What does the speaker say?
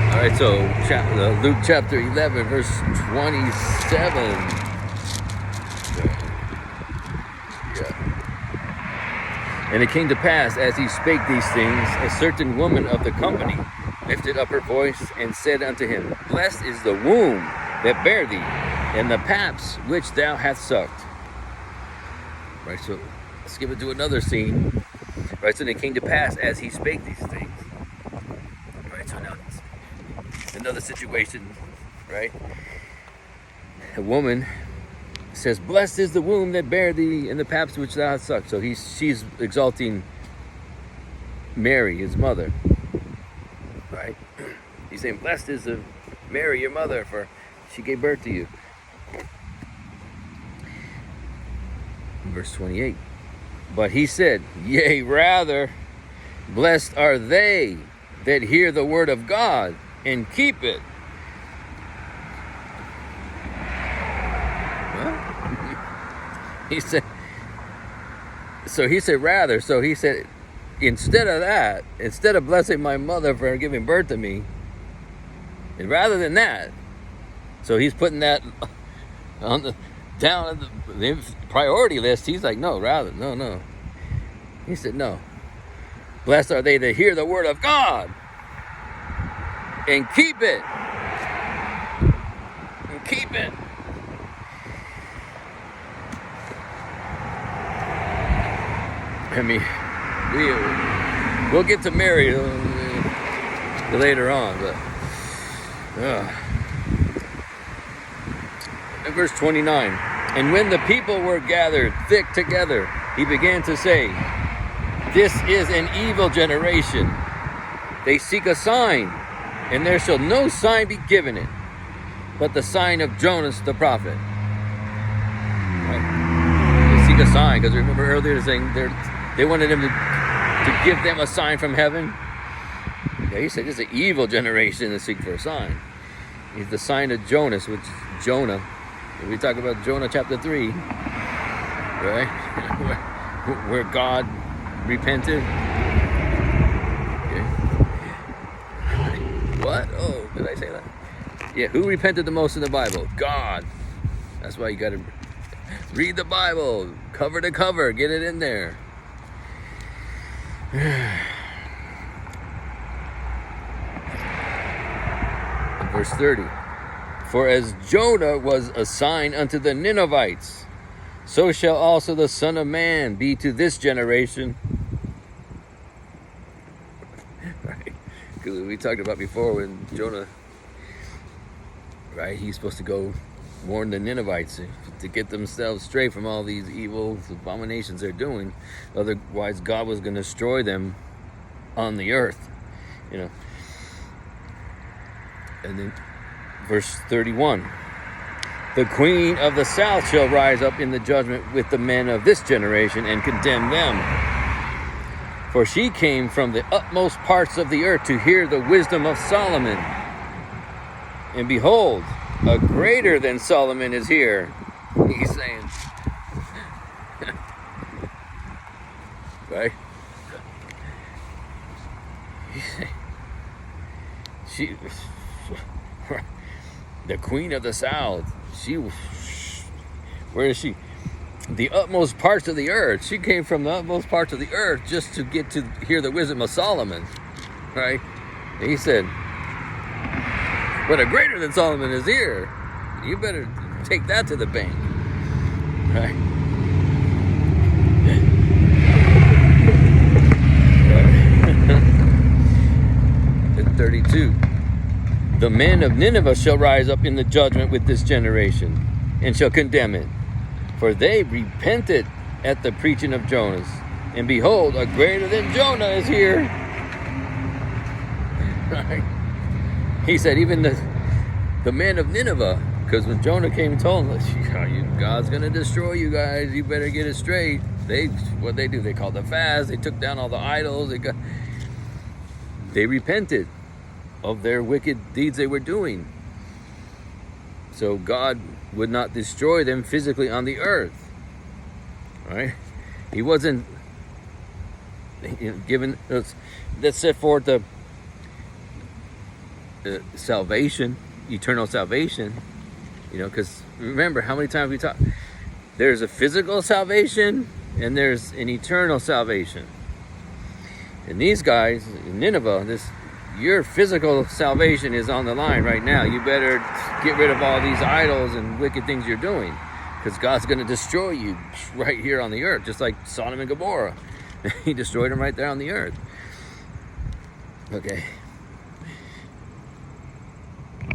All right, so Luke chapter 11, verse 27. Yeah. And it came to pass, as he spake these things, a certain woman of the company lifted up her voice and said unto him, Blessed is the womb that bare thee, and the paps which thou hast sucked. Right, so let's give it to another scene. Right, so it came to pass, as he spake these things. Right, so now it's another situation, right? A woman says, Blessed is the womb that bare thee, and the paps which thou hast sucked. So she's exalting Mary, his mother. Right? He's saying, Blessed is the Mary, your mother, for she gave birth to you. Verse 28. But he said, Yea, rather, blessed are they that hear the word of God and keep it. Well, he said, rather. So he said, instead of that, instead of blessing my mother for giving birth to me, and rather than that, so he's putting that on the down the priority list. He's like, no. He said, no. Blessed are they that hear the word of God and keep it. And keep it. I mean, we'll get to Mary later on, but in verse 29, and when the people were gathered thick together, he began to say, This is an evil generation. They seek a sign, and there shall no sign be given it, but the sign of Jonas the prophet. Right? They seek a sign, because remember earlier saying they wanted him to give them a sign from heaven. Yeah, he said, this is an evil generation to seek for a sign. It's the sign of Jonas, which Jonah. We talk about Jonah chapter 3, right? where God repented. Okay. What? Oh, did I say that? Yeah, who repented the most in the Bible? God. That's why you got to read the Bible, cover to cover, get it in there. Verse 30. For as Jonah was a sign unto the Ninevites, so shall also the Son of Man be to this generation. Right? Because we talked about before when Jonah, right, he's supposed to go warn the Ninevites to get themselves straight from all these evil abominations they're doing. Otherwise, God was going to destroy them on the earth. You know. And then verse 31, the queen of the south shall rise up in the judgment with the men of this generation and condemn them. For she came from the utmost parts of the earth to hear the wisdom of Solomon. And behold, a greater than Solomon is here. He's saying, right? She... The queen of the south, where is she? The utmost parts of the earth. She came from the utmost parts of the earth just to get to hear the wisdom of Solomon, right? And he said, but a greater than Solomon is here. You better take that to the bank, right? And 32. The men of Nineveh shall rise up in the judgment with this generation, and shall condemn it. For they repented at the preaching of Jonas. And behold, a greater than Jonah is here. Right? He said, even the men of Nineveh, because when Jonah came and told them, God's going to destroy you guys, you better get it straight. What they do, they called a fast, they took down all the idols, they repented of their wicked deeds they were doing. So God would not destroy them physically on the earth. Right? He wasn't given, let's set forth salvation, eternal salvation. You know, because remember how many times we talk. There's a physical salvation and there's an eternal salvation. And these guys in Nineveh, your physical salvation is on the line right now. You better get rid of all these idols and wicked things you're doing, because God's going to destroy you right here on the earth, just like Sodom and Gomorrah. He destroyed them right there on the earth. Okay.